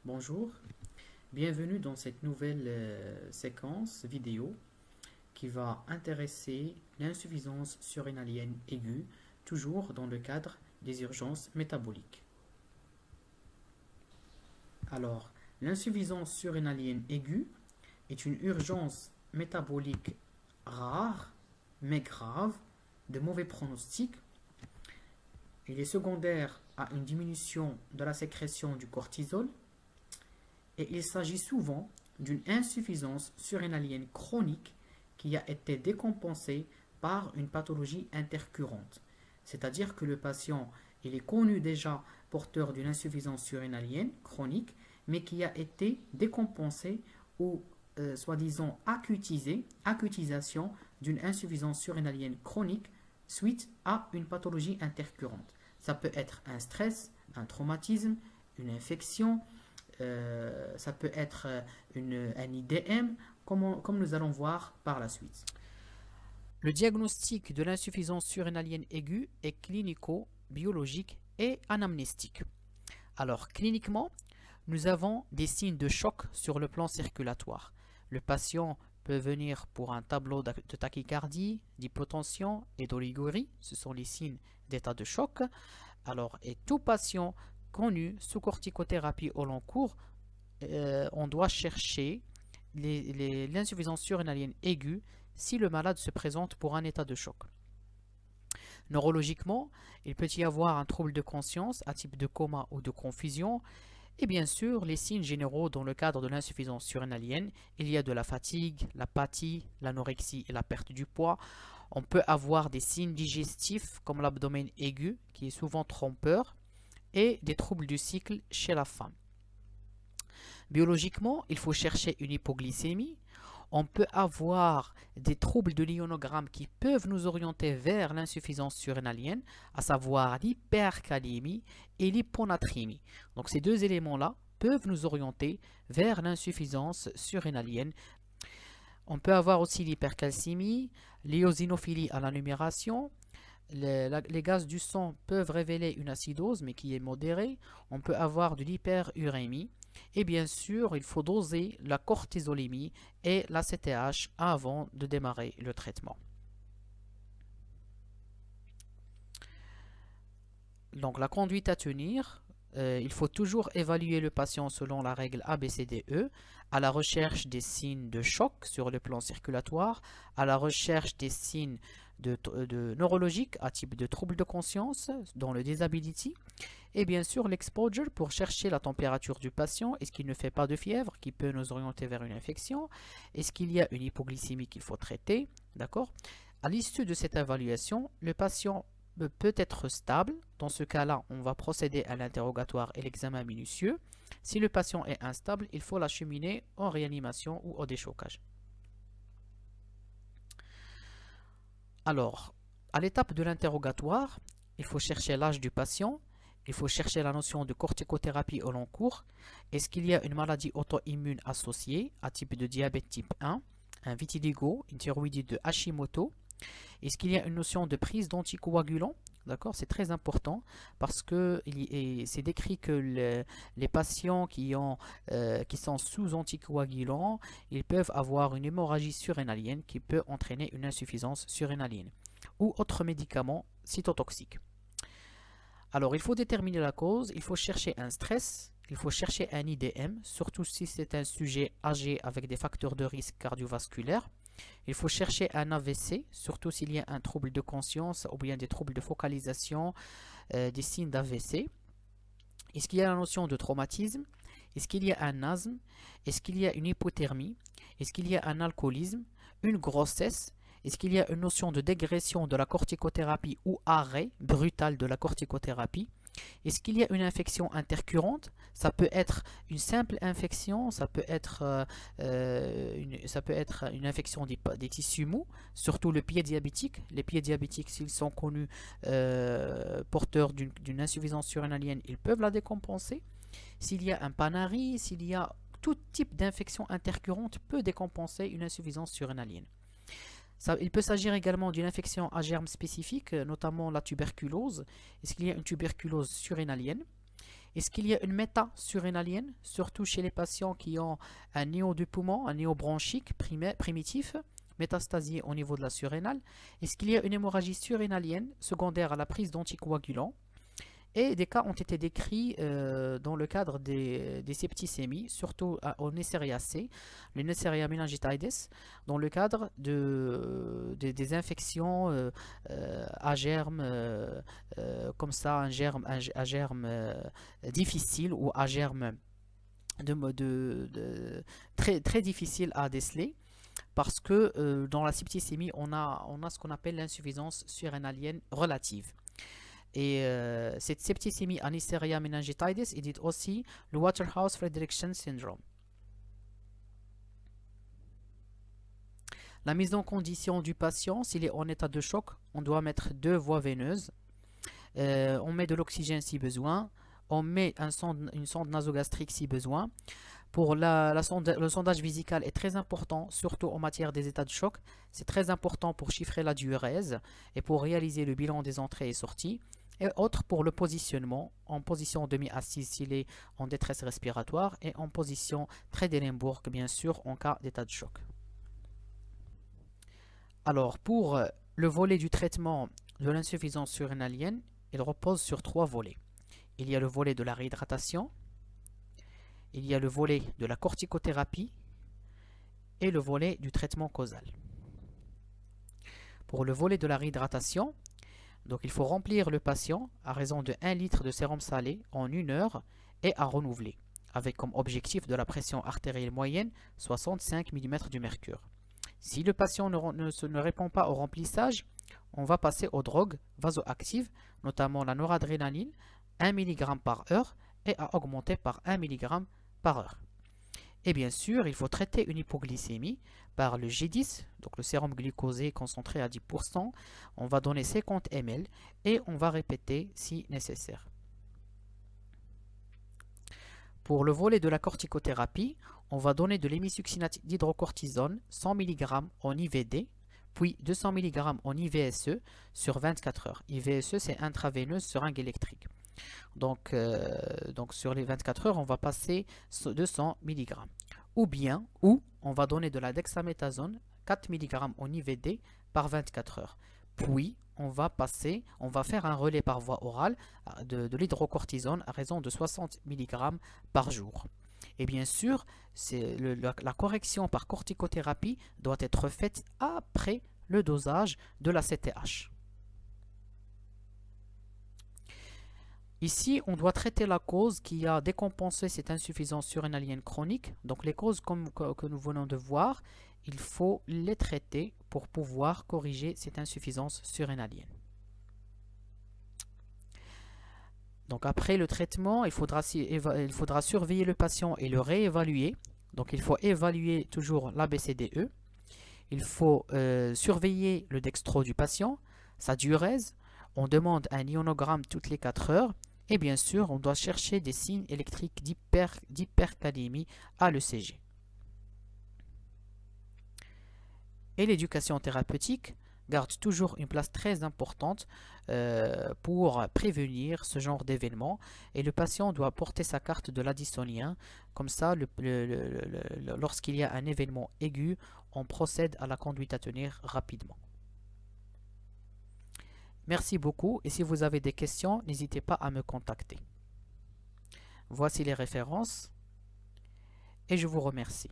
Bonjour, bienvenue dans cette nouvelle séquence vidéo qui va intéresser l'insuffisance surrénalienne aiguë, toujours dans le cadre des urgences métaboliques. Alors, l'insuffisance surrénalienne aiguë est une urgence métabolique rare mais grave, de mauvais pronostic. Il est secondaire à une diminution de la sécrétion du cortisol et il s'agit souvent d'une insuffisance surrénalienne chronique qui a été décompensée par une pathologie intercurrente. C'est-à-dire que le patient il est connu déjà porteur d'une insuffisance surrénalienne chronique, mais qui a été décompensé ou soi-disant acutisation d'une insuffisance surrénalienne chronique suite à une pathologie intercurrente. Ça peut être un stress, un traumatisme, une infection, ça peut être un IDM, comme nous allons voir par la suite. Le diagnostic de l'insuffisance surrénalienne aiguë est clinico-biologique et anamnestique. Alors, cliniquement, nous avons des signes de choc sur le plan circulatoire. Le patient peut venir pour un tableau de tachycardie, d'hypotension et d'oligurie. Ce sont les signes d'état de choc. Alors, et tout patient connu sous corticothérapie au long cours, on doit chercher l'insuffisance surrénalienne aiguë si le malade se présente pour un état de choc. Neurologiquement, il peut y avoir un trouble de conscience à type de coma ou de confusion. Et bien sûr, les signes généraux dans le cadre de l'insuffisance surrénalienne, il y a de la fatigue, l'apathie, l'anorexie et la perte du poids. On peut avoir des signes digestifs comme l'abdomen aigu, qui est souvent trompeur, et des troubles du cycle chez la femme. Biologiquement, il faut chercher une hypoglycémie. On peut avoir des troubles de l'ionogramme qui peuvent nous orienter vers l'insuffisance surrénalienne, à savoir l'hypercalémie et l'hyponatrémie. Donc ces deux éléments-là peuvent nous orienter vers l'insuffisance surrénalienne. On peut avoir aussi l'hypercalcémie, l'éosinophilie à la numération. Les gaz du sang peuvent révéler une acidose, mais qui est modérée. On peut avoir de l'hyperurémie. Et bien sûr, il faut doser la cortisolémie et la CTH avant de démarrer le traitement. Donc la conduite à tenir, il faut toujours évaluer le patient selon la règle ABCDE, à la recherche des signes de choc sur le plan circulatoire, à la recherche des signes de neurologiques à type de troubles de conscience, dont le disability, et bien sûr l'exposure pour chercher la température du patient, est-ce qu'il ne fait pas de fièvre qui peut nous orienter vers une infection, est-ce qu'il y a une hypoglycémie qu'il faut traiter, d'accord? À l'issue de cette évaluation, le patient peut être stable. Dans ce cas-là, on va procéder à l'interrogatoire et l'examen minutieux. Si le patient est instable, il faut l'acheminer en réanimation ou au déchocage. Alors, à l'étape de l'interrogatoire, il faut chercher l'âge du patient, il faut chercher la notion de corticothérapie au long cours. Est-ce qu'il y a une maladie auto-immune associée à type de diabète type 1, un vitiligo, une thyroïdite de Hashimoto? Est-ce qu'il y a une notion de prise d'anticoagulants? D'accord, c'est très important parce que c'est décrit que les patients qui sont sous anticoagulants, ils peuvent avoir une hémorragie surrénalienne qui peut entraîner une insuffisance surrénalienne ou autre médicament cytotoxique. Alors, il faut déterminer la cause, il faut chercher un stress, il faut chercher un IDM, surtout si c'est un sujet âgé avec des facteurs de risque cardiovasculaires. Il faut chercher un AVC, surtout s'il y a un trouble de conscience ou bien des troubles de focalisation, des signes d'AVC. Est-ce qu'il y a la notion de traumatisme? Est-ce qu'il y a un asthme? Est-ce qu'il y a une hypothermie? Est-ce qu'il y a un alcoolisme? Une grossesse? Est-ce qu'il y a une notion de dégression de la corticothérapie ou arrêt brutal de la corticothérapie? Est-ce qu'il y a une infection intercurrente? Ça peut être une simple infection, ça peut être une infection des tissus mous, surtout le pied diabétique. Les pieds diabétiques, s'ils sont connus porteurs d'une insuffisance surrénalienne, ils peuvent la décompenser. S'il y a un panari, s'il y a tout type d'infection intercurrente peut décompenser une insuffisance surrénalienne. Il peut s'agir également d'une infection à germes spécifiques, notamment la tuberculose. Est-ce qu'il y a une tuberculose surrénalienne? Est-ce qu'il y a une méta-surrénalienne, surtout chez les patients qui ont un néo du poumon, un néo-bronchique primitif, métastasié au niveau de la surrénale? Est-ce qu'il y a une hémorragie surrénalienne secondaire à la prise d'anticoagulants? Et des cas ont été décrits dans le cadre des septicémies, surtout au Neisseria C, le Neisseria meningitidis, dans le cadre des infections à germe, comme ça, à germe difficile ou à germe très, très difficile à déceler. Parce que dans la septicémie, on a ce qu'on appelle l'insuffisance surrénalienne relative. Et cette septicémie à Neisseria meningitidis est dit aussi le Waterhouse-Friderichsen syndrome. La mise en condition du patient, s'il est en état de choc, on doit mettre 2 voies veineuses. On met de l'oxygène si besoin. On met une sonde nasogastrique si besoin. Pour le sondage vésical est très important, surtout en matière des états de choc. C'est très important pour chiffrer la diurèse et pour réaliser le bilan des entrées et sorties. Et autre pour le positionnement, en position demi-assise s'il est en détresse respiratoire et en position trait d'Ehrenburg, bien sûr, en cas d'état de choc. Alors, pour le volet du traitement de l'insuffisance surrénalienne, il repose sur 3 volets. Il y a le volet de la réhydratation, il y a le volet de la corticothérapie et le volet du traitement causal. Pour le volet de la réhydratation, donc il faut remplir le patient à raison de 1 litre de sérum salé en 1 heure et à renouveler, avec comme objectif de la pression artérielle moyenne 65 mm du mercure. Si le patient ne répond pas au remplissage, on va passer aux drogues vasoactives, notamment la noradrénaline, 1 mg par heure et à augmenter par 1 mg par heure. Et bien sûr, il faut traiter une hypoglycémie par le G10, donc le sérum glucosé concentré à 10%. On va donner 50 ml et on va répéter si nécessaire. Pour le volet de la corticothérapie, on va donner de l'hémisuccinate d'hydrocortisone 100 mg en IVD, puis 200 mg en IVSE sur 24 heures. IVSE, c'est intraveineuse seringue électrique. Donc sur les 24 heures, on va passer 200 mg. Ou on va donner de la dexaméthasone 4 mg en IVD par 24 heures. Puis on va faire un relais par voie orale de l'hydrocortisone à raison de 60 mg par jour. Et bien sûr, la correction par corticothérapie doit être faite après le dosage de la CTH. Ici, on doit traiter la cause qui a décompensé cette insuffisance surrénalienne chronique. Donc les causes que nous venons de voir, il faut les traiter pour pouvoir corriger cette insuffisance surrénalienne. Donc après le traitement, il faudra surveiller le patient et le réévaluer. Donc il faut évaluer toujours l'ABCDE. Il faut surveiller le dextro du patient, sa diurèse. On demande un ionogramme toutes les 4 heures. Et bien sûr, on doit chercher des signes électriques d'hypercalémie à l'ECG. Et l'éducation thérapeutique garde toujours une place très importante pour prévenir ce genre d'événement. Et le patient doit porter sa carte de l'addisonien. Comme ça, lorsqu'il y a un événement aigu, on procède à la conduite à tenir rapidement. Merci beaucoup et si vous avez des questions, n'hésitez pas à me contacter. Voici les références et je vous remercie.